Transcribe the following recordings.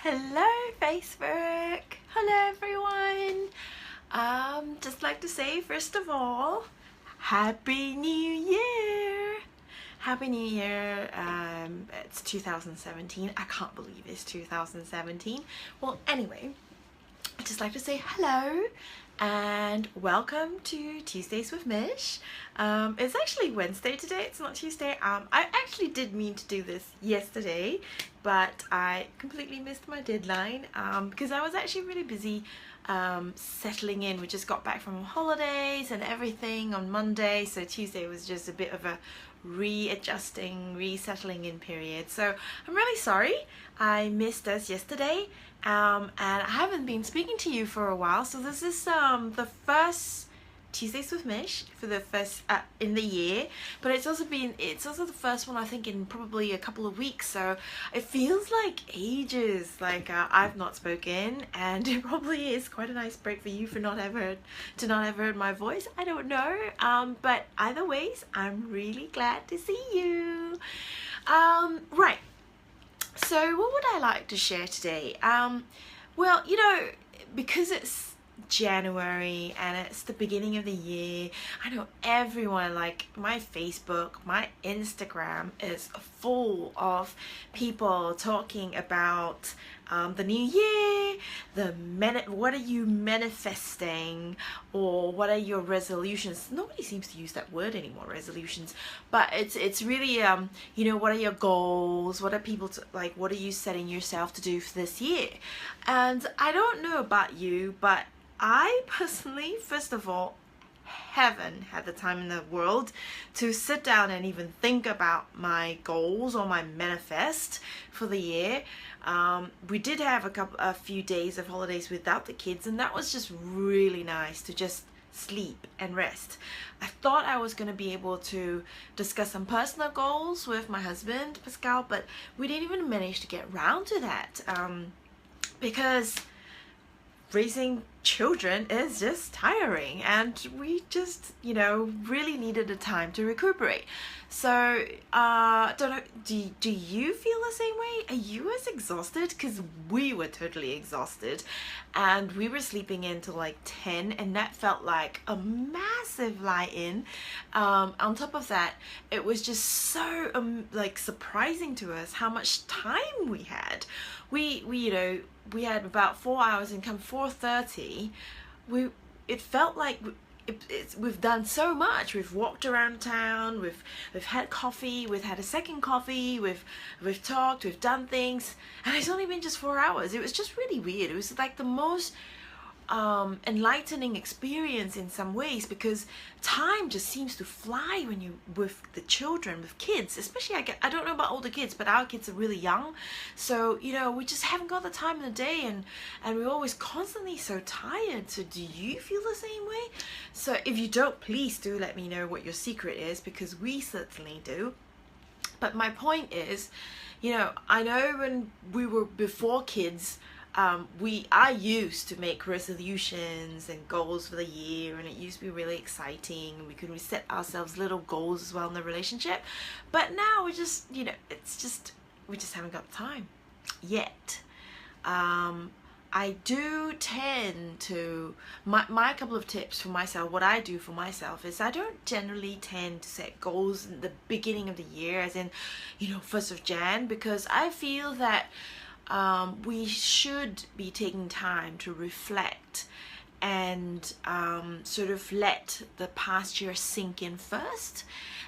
Hello Facebook! Hello everyone! Just like to say first of all, Happy New Year! Happy New Year, it's 2017. I can't believe it's 2017. Well, anyway, I'd just like to say hello and welcome to Tuesdays with Mish. It's actually Wednesday today, it's not Tuesday. I actually did mean to do this yesterday, but I completely missed my deadline because I was actually really busy settling in. We just got back from holidays and everything on Monday, so Tuesday was just a bit of a readjusting, resettling in period. So I'm really sorry I missed us yesterday, and I haven't been speaking to you for a while. So this is the first Tuesdays with Mish for the first in the year, but it's also the first one I think in probably a couple of weeks, so it feels like ages, like I've not spoken, and it probably is quite a nice break for you for not have heard my voice. I don't know, but either ways I'm really glad to see you. Right, so what would I like to share today? Well, you know, because it's January and it's the beginning of the year, I know everyone, like my Facebook, my Instagram is full of people talking about the new year, what are you manifesting, or what are your resolutions. Nobody seems to use that word anymore, resolutions, but it's really you know, what are your goals, what are people like, what are you setting yourself to do for this year? And I don't know about you, but I personally, first of all, haven't had the time in the world to sit down and even think about my goals or my manifest for the year. We did have a few days of holidays without the kids, and that was just really nice to just sleep and rest. I thought I was going to be able to discuss some personal goals with my husband, Pascal, but we didn't even manage to get around to that because raising children is just tiring, and we just, you know, really needed the time to recuperate. So don't know, do you feel the same way? Are you as exhausted? Because we were totally exhausted, and we were sleeping in till like 10, and that felt like a massive lie-in. On top of that, it was just so like surprising to us how much time we had. We you know, we had about 4 hours, and come 4:30 it felt like we've done so much. We've walked around town, we've had coffee, we've had a second coffee, we've talked, we've done things, and it's only been just 4 hours. It was just really weird. It was like the most enlightening experience in some ways, because time just seems to fly when you with the children, with kids especially. I don't know about older kids, but our kids are really young, so you know, we just haven't got the time in the day, and we're always constantly so tired. So do you feel the same way? So if you don't, please do let me know what your secret is, because we certainly do. But my point is, you know, I know when we were before kids, I used to make resolutions and goals for the year, and it used to be really exciting, and we could set ourselves little goals as well in the relationship. But now we just, you know, we just haven't got the time yet. I do tend to, my couple of tips for myself, what I do for myself is I don't generally tend to set goals in the beginning of the year, as in, you know, 1st of Jan, because I feel that we should be taking time to reflect and sort of let the past year sink in first,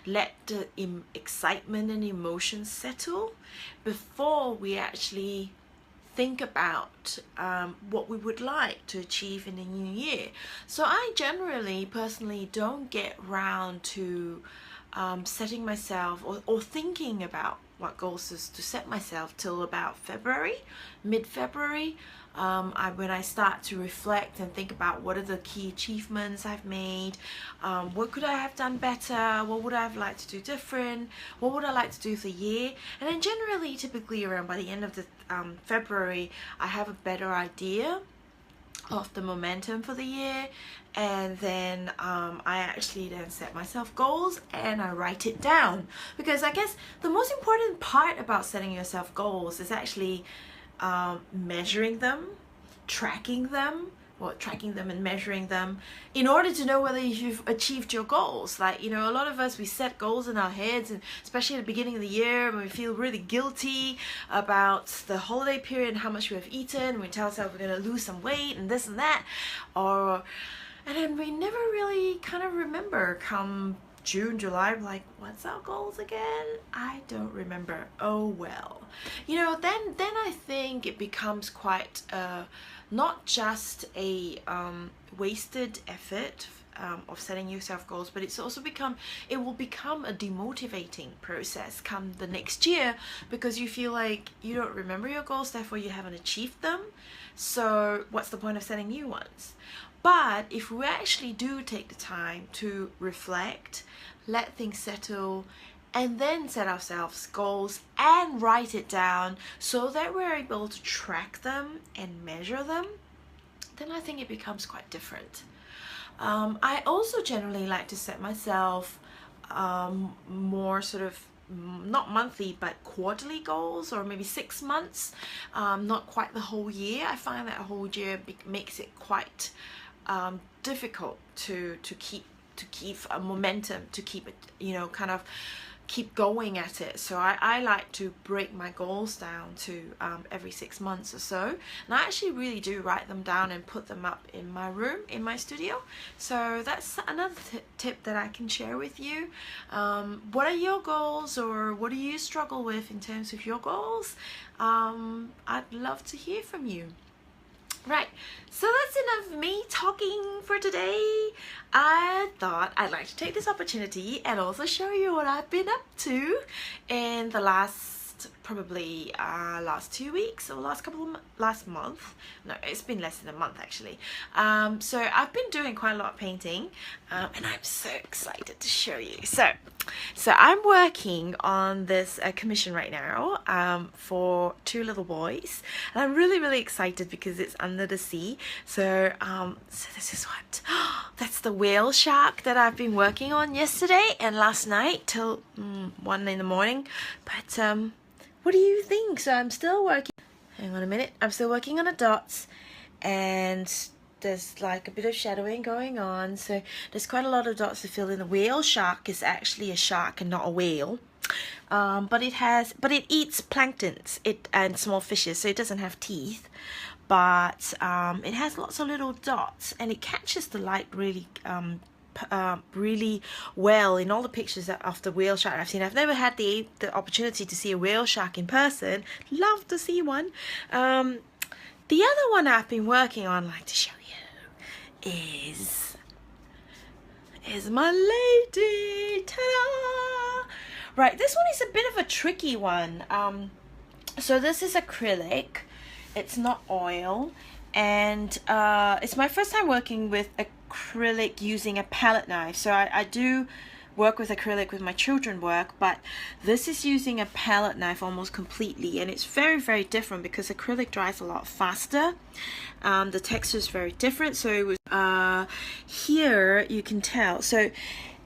let the excitement and emotions settle before we actually think about what we would like to achieve in the new year. So I generally, personally, don't get round to setting myself or thinking about what goals is to set myself till about February, mid-February, when I start to reflect and think about what are the key achievements I've made, what could I have done better, what would I have liked to do different, what would I like to do for the year. And then generally, typically around by the end of the February, I have a better idea of the momentum for the year, and then I actually then set myself goals and I write it down, because I guess the most important part about setting yourself goals is actually measuring them, tracking them, and measuring them in order to know whether you've achieved your goals. Like, you know, a lot of us, we set goals in our heads, and especially at the beginning of the year when we feel really guilty about the holiday period and how much we have eaten, and we tell ourselves we're going to lose some weight and this and that, and then we never really kind of remember come June, July, like, what's our goals again? I don't remember. Oh well. You know, then I think it becomes quite not just a wasted effort of setting yourself goals, but it will become a demotivating process come the next year, because you feel like you don't remember your goals, therefore you haven't achieved them. So what's the point of setting new ones? But if we actually do take the time to reflect, let things settle, and then set ourselves goals and write it down so that we're able to track them and measure them, then I think it becomes quite different. I also generally like to set myself more sort of not monthly but quarterly goals, or maybe 6 months, not quite the whole year. I find that a whole year makes it quite difficult to keep a momentum, to keep it, you know, kind of keep going at it. So I like to break my goals down to every 6 months or so, and I actually really do write them down and put them up in my room, in my studio. So that's another tip that I can share with you. What are your goals, or what do you struggle with in terms of your goals? I'd love to hear from you. Right, so that's enough of me talking for today. I thought I'd like to take this opportunity and also show you what I've been up to in the last probably last 2 weeks, or last month. No, it's been less than a month actually. So I've been doing quite a lot of painting, and I'm so excited to show you. So I'm working on this commission right now for 2 little boys, and I'm really excited because it's under the sea. So this is what that's the whale shark that I've been working on yesterday and last night till 1 in the morning. But what do you think? So I'm still working. Hang on a minute. I'm still working on the dots, and there's like a bit of shadowing going on, so there's quite a lot of dots to fill in. The whale shark is actually a shark and not a whale, but it eats planktons and small fishes, so it doesn't have teeth, but it has lots of little dots, and it catches the light really well in all the pictures of the whale shark I've seen. I've never had the opportunity to see a whale shark in person. Love to see one. The other one I've been working on, I'd like to show you, is my lady. Ta-da! Right, this one is a bit of a tricky one. So this is acrylic. It's not oil, and it's my first time working with acrylic using a palette knife. So I do work with acrylic with my children work, but this is using a palette knife almost completely, and it's very different because acrylic dries a lot faster. The texture is very different, so it was here you can tell. So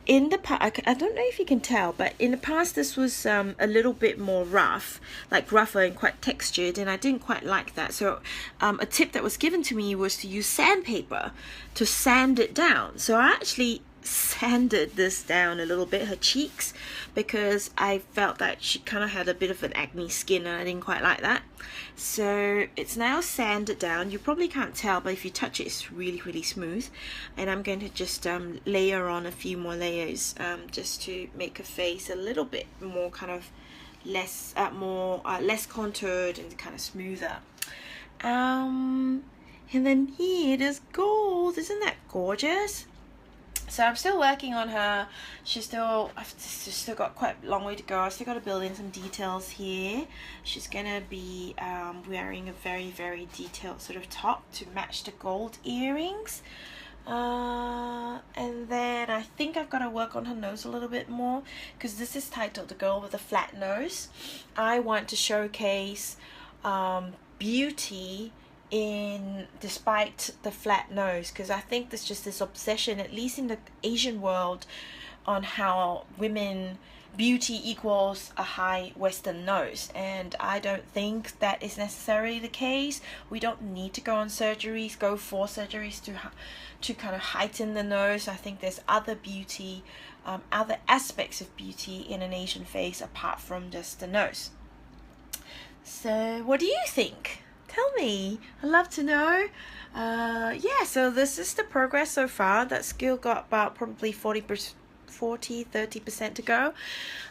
in the past, I don't know if you can tell, but in the past this was a little bit more rough, like rougher and quite textured, and I didn't quite like that. So a tip that was given to me was to use sandpaper to sand it down. So I actually sanded this down a little bit, her cheeks, because I felt that she kind of had a bit of an acne skin, and I didn't quite like that. So it's now sanded down. You probably can't tell, but if you touch it, it's really smooth. And I'm going to just layer on a few more layers just to make her face a little bit more kind of less contoured and kind of smoother. And then here it is, gold. Isn't that gorgeous? So I'm still working on her. I've still got quite a long way to go. I've still got to build in some details here. She's gonna be wearing a very detailed sort of top to match the gold earrings. And then I think I've got to work on her nose a little bit more, because this is titled The Girl with a Flat Nose. I want to showcase beauty despite the flat nose, because I think there's just this obsession, at least in the Asian world, on how women beauty equals a high Western nose, and I don't think that is necessarily the case. We don't need to go for surgeries to kind of heighten the nose. I think there's other beauty, other aspects of beauty in an Asian face apart from just the nose. So what do you think? Tell me, I'd love to know. Yeah, so this is the progress so far. That skill got about probably 30% to go.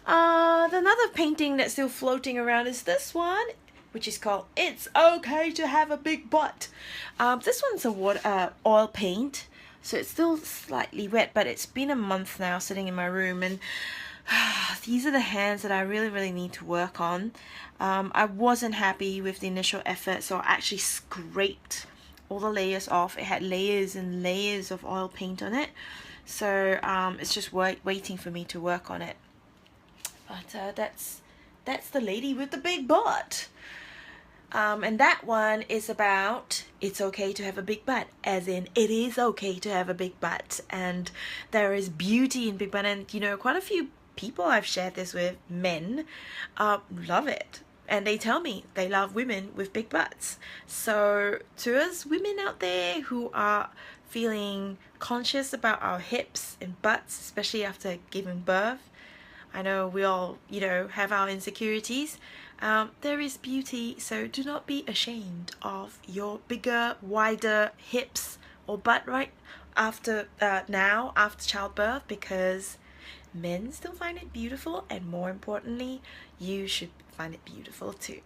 Another painting that's still floating around is this one, which is called It's Okay to Have a Big Butt. This one's a oil paint, so it's still slightly wet, but it's been a month now sitting in my room, and these are the hands that I really need to work on. I wasn't happy with the initial effort, so I actually scraped all the layers off. It had layers and layers of oil paint on it, so it's just waiting for me to work on it. But that's the lady with the big butt. And that one is about it's okay to have a big butt, as in it is okay to have a big butt, and there is beauty in big butt. And you know, quite a few people I've shared this with, men, love it, and they tell me they love women with big butts. So to us women out there who are feeling conscious about our hips and butts, especially after giving birth, I know we all, you know, have our insecurities. There is beauty, so do not be ashamed of your bigger, wider hips or butt right after childbirth, because men still find it beautiful, and more importantly, you should find it beautiful too.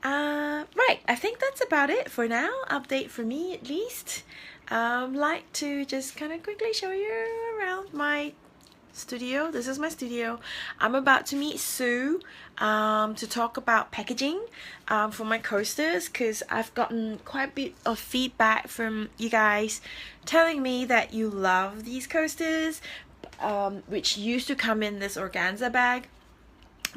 Right, I think that's about it for now. Update for me at least. Like to just kind of quickly show you around my studio. This is my studio. I'm about to meet Sue to talk about packaging for my coasters, because I've gotten quite a bit of feedback from you guys telling me that you love these coasters, which used to come in this organza bag,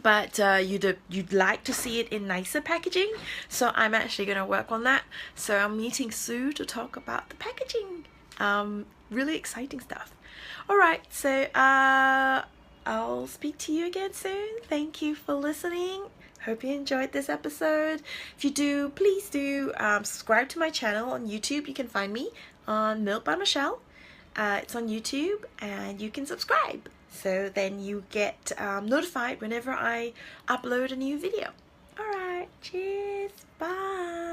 but you'd like to see it in nicer packaging. So I'm actually going to work on that. So I'm meeting Sue to talk about the packaging. Really exciting stuff. Alright, so I'll speak to you again soon. Thank you for listening. Hope you enjoyed this episode. If you do, please do subscribe to my channel on YouTube. You can find me on Milk by Mishell. It's on YouTube, and you can subscribe, so then you get notified whenever I upload a new video. Alright, cheers, bye.